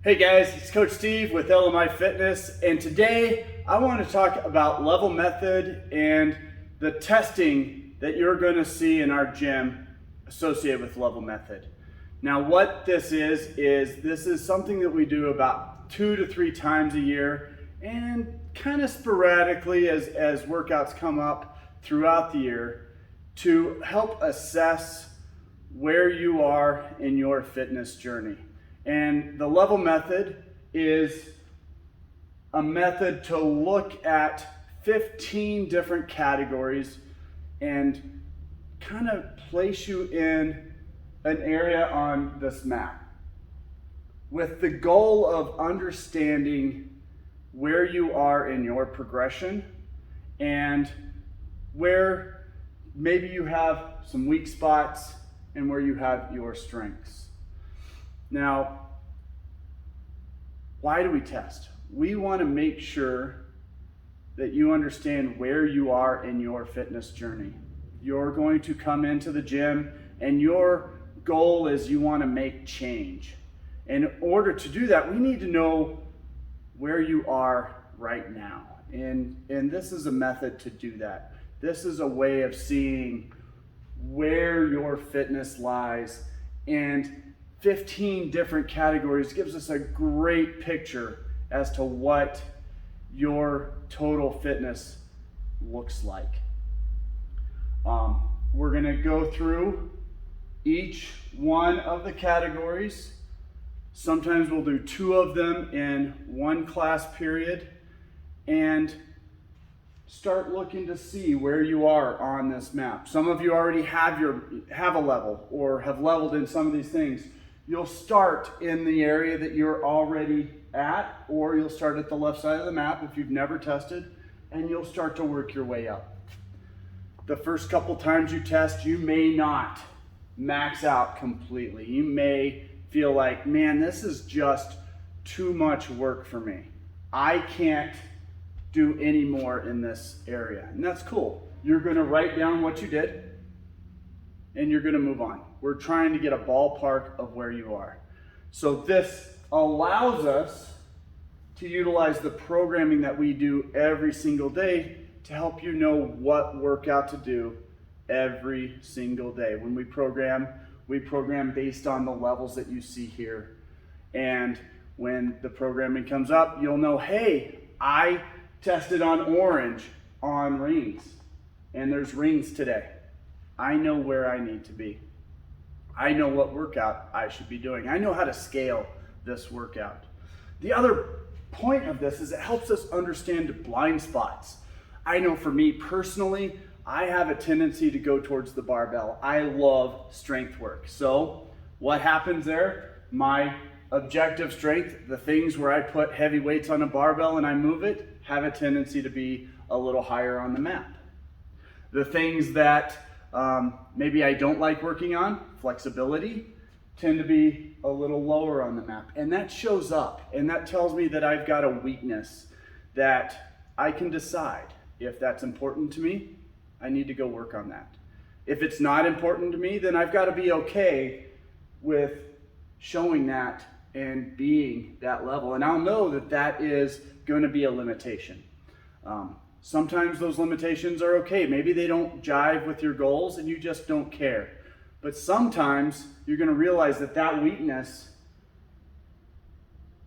Hey guys, it's Coach Steve with LMI Fitness, and today I want to talk about level method and the testing that you're going to see in our gym associated with level method. Now what this is something that we do about 2 to 3 times a year and kind of sporadically as workouts come up throughout the year to help assess where you are in your fitness journey. And the level method is a method to look at 15 different categories and kind of place you in an area on this map with the goal of understanding where you are in your progression and where maybe you have some weak spots and where you have your strengths. Now, why do we test? We want to make sure that you understand where you are in your fitness journey. You're going to come into the gym and your goal is you want to make change. In order to do that, we need to know where you are right now. And this is a method to do that. This is a way of seeing where your fitness lies, and 15 different categories gives us a great picture as to what your total fitness looks like. We're going to go through each one of the categories. Sometimes we'll do 2 of them in one class period and start looking to see where you are on this map. Some of you already have a level or have leveled in some of these things. You'll start in the area that you're already at, or you'll start at the left side of the map if you've never tested, and you'll start to work your way up. The first couple times you test, you may not max out completely. You may feel like, man, this is just too much work for me. I can't do any more in this area. And that's cool. You're going to write down what you did and you're going to move on. We're trying to get a ballpark of where you are. So this allows us to utilize the programming that we do every single day to help you know what workout to do every single day. When we program based on the levels that you see here. And when the programming comes up, you'll know, hey, I tested on orange on rings, and there's rings today. I know where I need to be. I know what workout I should be doing. I know how to scale this workout. The other point of this is it helps us understand blind spots. I know for me personally, I have a tendency to go towards the barbell. I love strength work. So what happens there? My objective strength, the things where I put heavy weights on a barbell and I move it, have a tendency to be a little higher on the map. The things that maybe I don't like working on, flexibility, tend to be a little lower on the map. And that shows up, and that tells me that I've got a weakness that I can decide if that's important to me. I need to go work on that. If it's not important to me, then I've got to be okay with showing that and being that level. And I'll know that that is going to be a limitation. Sometimes those limitations are okay. Maybe they don't jive with your goals and you just don't care. But sometimes you're going to realize that that weakness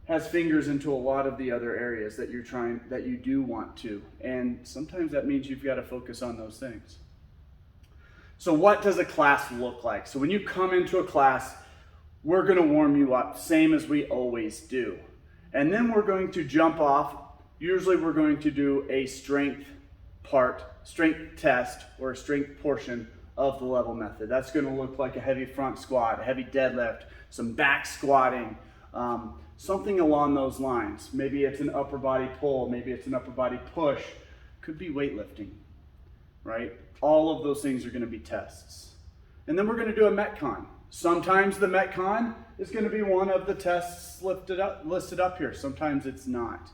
has fingers into a lot of the other areas that you do want to. And sometimes that means you've got to focus on those things. So what does a class look like? So when you come into a class, we're going to warm you up, same as we always do. And then we're going to jump off. Usually we're going to do a strength test or a strength portion of the level method. That's going to look like a heavy front squat, a heavy deadlift, some back squatting, something along those lines. Maybe it's an upper body pull, maybe it's an upper body push, could be weightlifting, right? All of those things are going to be tests. And then we're going to do a Metcon. Sometimes the Metcon is going to be one of the tests listed up here. Sometimes it's not.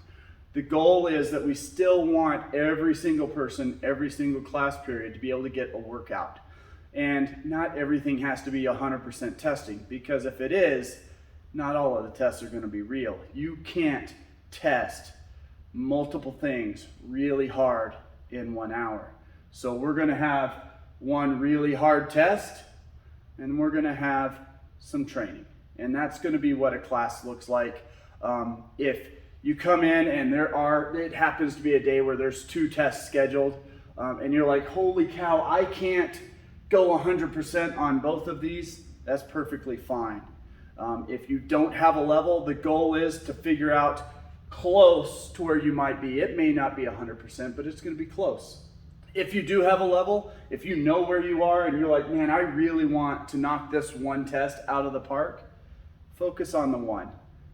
The goal is that we still want every single person, every single class period to be able to get a workout. And not everything has to be 100% testing, because if it is, not all of the tests are going to be real. You can't test multiple things really hard in 1 hour. So we're going to have one really hard test, and we're going to have some training. And that's going to be what a class looks like. If you come in and it happens to be a day where there's 2 tests scheduled, and you're like, holy cow, I can't go 100% on both of these, that's perfectly fine. If you don't have a level, the goal is to figure out close to where you might be. It may not be 100%, but it's going to be close. If you do have a level, if you know where you are and you're like, man, I really want to knock this one test out of the park, focus on the one.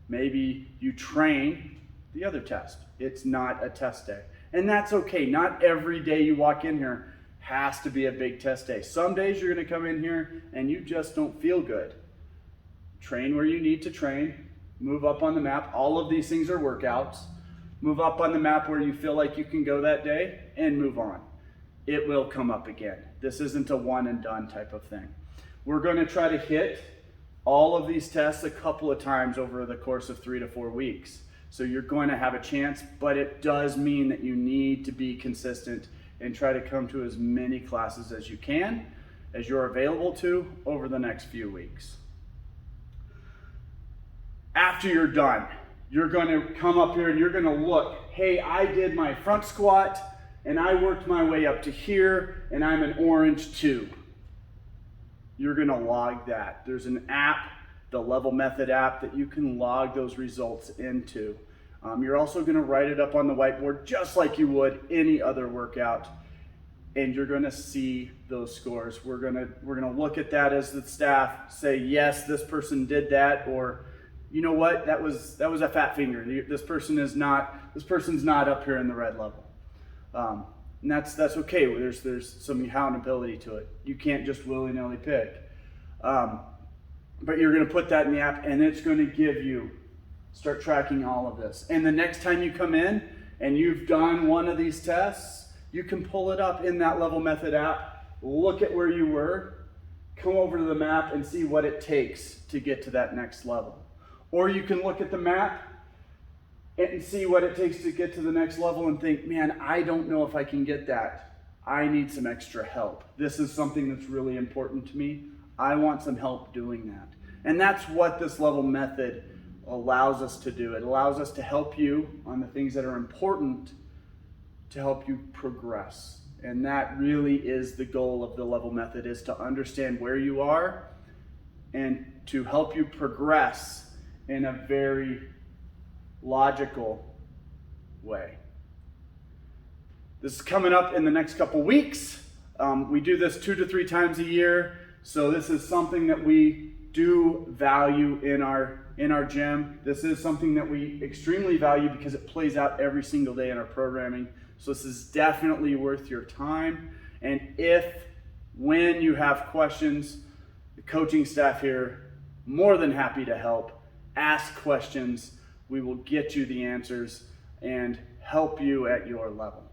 Maybe you train the other test. It's not a test day. And that's okay. Not every day you walk in here has to be a big test day. Some days you're going to come in here and you just don't feel good. Train where you need to train. Move up on the map. All of these things are workouts. Move up on the map where you feel like you can go that day and move on. It will come up again. This isn't a one and done type of thing. We're going to try to hit all of these tests a couple of times over the course of 3 to 4 weeks. So you're going to have a chance, but it does mean that you need to be consistent and try to come to as many classes as you can, as you're available to over the next few weeks. After you're done, you're going to come up here and you're going to look, hey, I did my front squat and I worked my way up to here and I'm an orange 2. You're going to log that. There's an app, the Level Method app, that you can log those results into. You're also going to write it up on the whiteboard just like you would any other workout, and you're going to see those scores. We're going to look at that as the staff, say, yes, this person did that, or you know what, that was a fat finger. This person's not up here in the red level. And that's okay. There's some accountability to it. You can't just willy-nilly pick. But you're going to put that in the app, and it's going to start tracking all of this. And the next time you come in and you've done one of these tests, you can pull it up in that Level Method app, look at where you were, come over to the map and see what it takes to get to that next level. Or you can look at the map and see what it takes to get to the next level and think, man, I don't know if I can get that. I need some extra help. This is something that's really important to me. I want some help doing that. And that's what this Level Method allows us to do. It allows us to help you on the things that are important to help you progress. And that really is the goal of the Level Method, is to understand where you are and to help you progress in a very logical way. This is coming up in the next couple weeks. We do this 2 to 3 times a year, so this is something that we do value in our gym. This is something that we extremely value because it plays out every single day in our programming. So this is definitely worth your time. And when you have questions, the coaching staff here, more than happy to help. Ask questions. We will get you the answers and help you at your level.